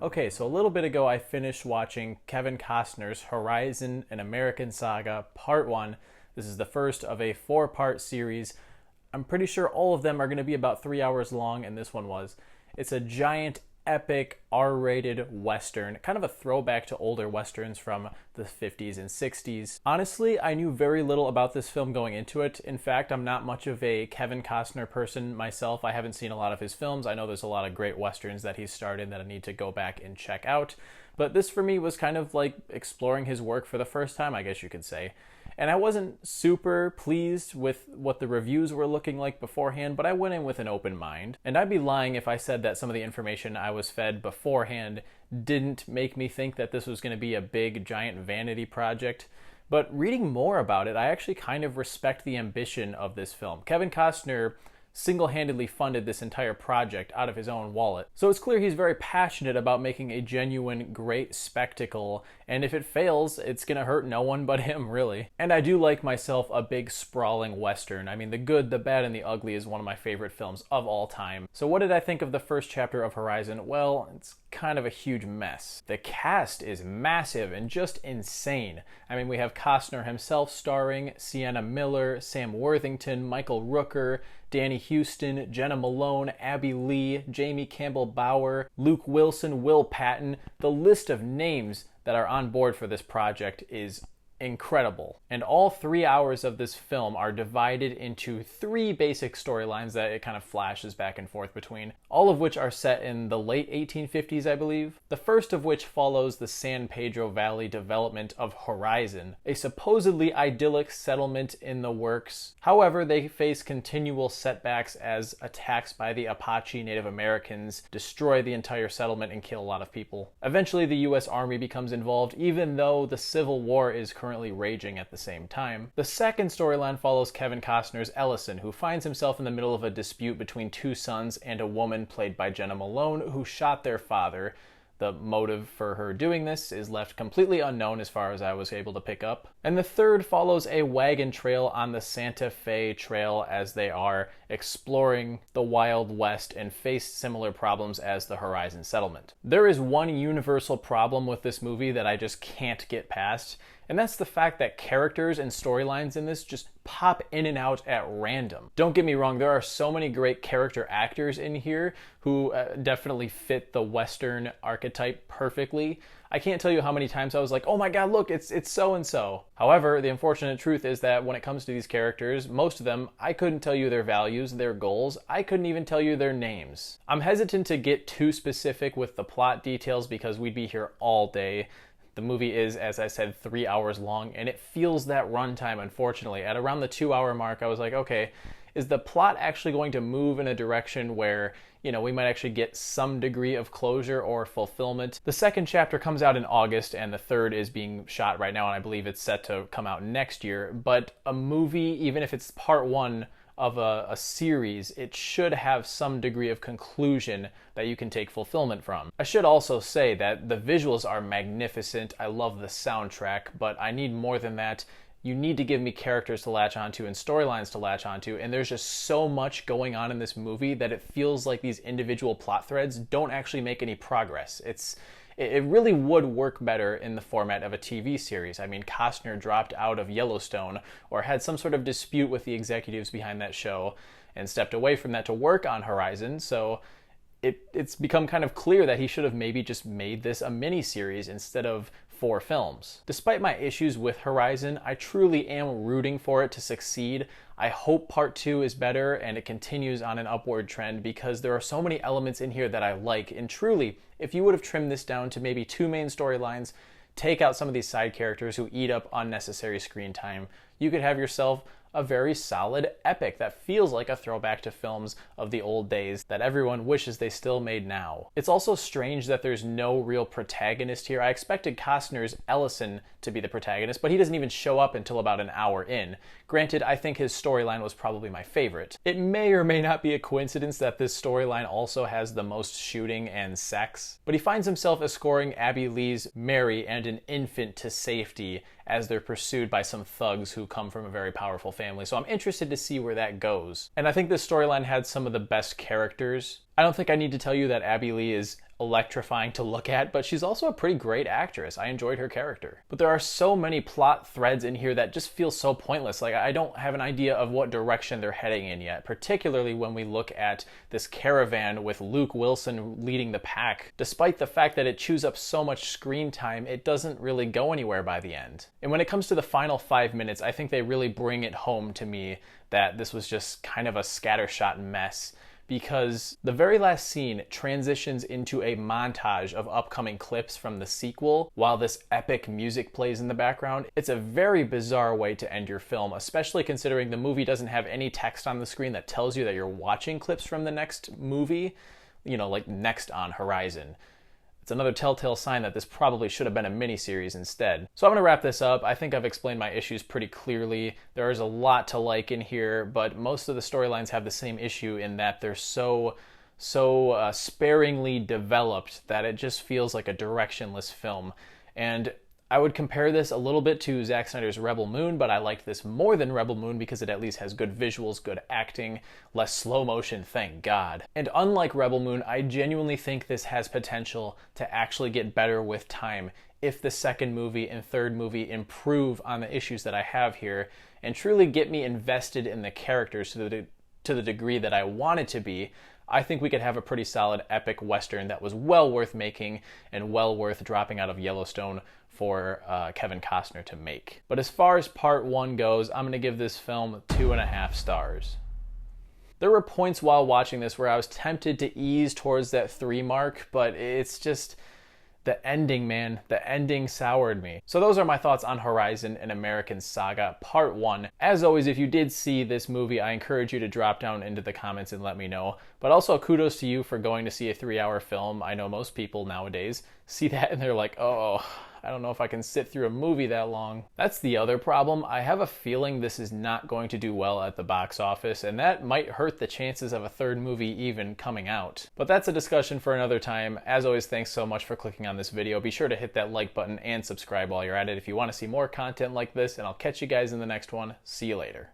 Okay, so a little bit ago I finished watching Kevin Costner's Horizon, an American Saga, Part 1. This is the first of a four-part series. I'm pretty sure all of them are going to be about 3 hours long, and this one was. It's a giant, epic, R-rated Western, kind of a throwback to older Westerns from the 50s and 60s. Honestly, I knew very little about this film going into it. In fact, I'm not much of a Kevin Costner person myself. I haven't seen a lot of his films. I know there's a lot of great Westerns that he's starred in that I need to go back and check out. But this for me was kind of like exploring his work for the first time, I guess you could say. And I wasn't super pleased with what the reviews were looking like beforehand, but I went in with an open mind. And I'd be lying if I said that some of the information I was fed beforehand didn't make me think that this was going to be a big, giant vanity project. But reading more about it, I actually kind of respect the ambition of this film. Kevin Costner single-handedly funded this entire project out of his own wallet. So it's clear he's very passionate about making a genuine, great spectacle, and if it fails, it's gonna hurt no one but him, really. And I do like myself a big, sprawling Western. I mean, The Good, the Bad, and the Ugly is one of my favorite films of all time. So what did I think of the first chapter of Horizon? Well, it's kind of a huge mess. The cast is massive and just insane. I mean, we have Costner himself starring, Sienna Miller, Sam Worthington, Michael Rooker, Danny Houston, Jenna Malone, Abby Lee, Jamie Campbell Bower, Luke Wilson, Will Patton. The list of names that are on board for this project is incredible. And all 3 hours of this film are divided into three basic storylines that it kind of flashes back and forth between, all of which are set in the late 1850s, I believe. The first of which follows the San Pedro Valley development of Horizon, a supposedly idyllic settlement in the works. However, they face continual setbacks as attacks by the Apache Native Americans destroy the entire settlement and kill a lot of people. Eventually, the US Army becomes involved, even though the Civil War is currently raging at the same time. The second storyline follows Kevin Costner's Ellison, who finds himself in the middle of a dispute between two sons and a woman played by Jenna Malone, who shot their father. The motive for her doing this is left completely unknown as far as I was able to pick up. And the third follows a wagon trail on the Santa Fe Trail as they are exploring the Wild West and face similar problems as the Horizon settlement. There is one universal problem with this movie that I just can't get past, and that's the fact that characters and storylines in this just pop in and out at random. Don't get me wrong, there are so many great character actors in here who definitely fit the Western archetype perfectly. I can't tell you how many times I was like, oh my god, look, it's so-and-so. However, the unfortunate truth is that when it comes to these characters, most of them, I couldn't tell you their values, their goals. I couldn't even tell you their names. I'm hesitant to get too specific with the plot details because we'd be here all day. The movie is, as I said, 3 hours long, and it feels that runtime, unfortunately. At around the 2-hour mark, I was like, okay, is the plot actually going to move in a direction where, we might actually get some degree of closure or fulfillment? The second chapter comes out in August, and the third is being shot right now, and I believe it's set to come out next year. But a movie, even if it's part one of a series, it should have some degree of conclusion that you can take fulfillment from. I should also say that the visuals are magnificent. I love the soundtrack, but I need more than that. You need to give me characters to latch onto and storylines to latch onto, and there's just so much going on in this movie that it feels like these individual plot threads don't actually make any progress. It really would work better in the format of a TV series. I mean, Costner dropped out of Yellowstone or had some sort of dispute with the executives behind that show and stepped away from that to work on Horizon, so it's become kind of clear that he should have maybe just made this a mini-series instead of 4 films. Despite my issues with Horizon, I truly am rooting for it to succeed. I hope part 2 is better and it continues on an upward trend because there are so many elements in here that I like, and truly, if you would have trimmed this down to maybe 2 main storylines, take out some of these side characters who eat up unnecessary screen time, you could have yourself a very solid epic that feels like a throwback to films of the old days that everyone wishes they still made now. It's also strange that there's no real protagonist here. I expected Costner's Ellison to be the protagonist, but he doesn't even show up until about an hour in. Granted, I think his storyline was probably my favorite. It may or may not be a coincidence that this storyline also has the most shooting and sex, but he finds himself escorting Abby Lee's Mary and an infant to safety as they're pursued by some thugs who come from a very powerful family. So I'm interested to see where that goes. And I think this storyline had some of the best characters. I don't think I need to tell you that Abby Lee is electrifying to look at, but she's also a pretty great actress. I enjoyed her character. But there are so many plot threads in here that just feel so pointless. Like, I don't have an idea of what direction they're heading in yet, particularly when we look at this caravan with Luke Wilson leading the pack. Despite the fact that it chews up so much screen time, it doesn't really go anywhere by the end. And when it comes to the final 5 minutes, I think they really bring it home to me that this was just kind of a scattershot mess, because the very last scene transitions into a montage of upcoming clips from the sequel while this epic music plays in the background. It's a very bizarre way to end your film, especially considering the movie doesn't have any text on the screen that tells you that you're watching clips from the next movie, you know, like next on Horizon. It's another telltale sign that this probably should have been a mini-series instead. So I'm going to wrap this up. I think I've explained my issues pretty clearly. There is a lot to like in here, but most of the storylines have the same issue in that they're so sparingly developed that it just feels like a directionless film. And I would compare this a little bit to Zack Snyder's Rebel Moon, but I liked this more than Rebel Moon because it at least has good visuals, good acting, less slow motion, thank God. And unlike Rebel Moon, I genuinely think this has potential to actually get better with time if the second movie and third movie improve on the issues that I have here and truly get me invested in the characters to the degree that I want it to be. I think we could have a pretty solid epic Western that was well worth making and well worth dropping out of Yellowstone for Kevin Costner to make. But as far as part 1 goes, I'm going to give this film 2.5 stars. There were points while watching this where I was tempted to ease towards that 3 mark, but it's just the ending, man. The ending soured me. So those are my thoughts on Horizon, an American Saga, part 1. As always, if you did see this movie, I encourage you to drop down into the comments and let me know. But also kudos to you for going to see a 3-hour film. I know most people nowadays see that and they're like, oh, I don't know if I can sit through a movie that long. That's the other problem. I have a feeling this is not going to do well at the box office, and that might hurt the chances of a third movie even coming out. But that's a discussion for another time. As always, thanks so much for clicking on this video. Be sure to hit that like button and subscribe while you're at it if you want to see more content like this, and I'll catch you guys in the next one. See you later.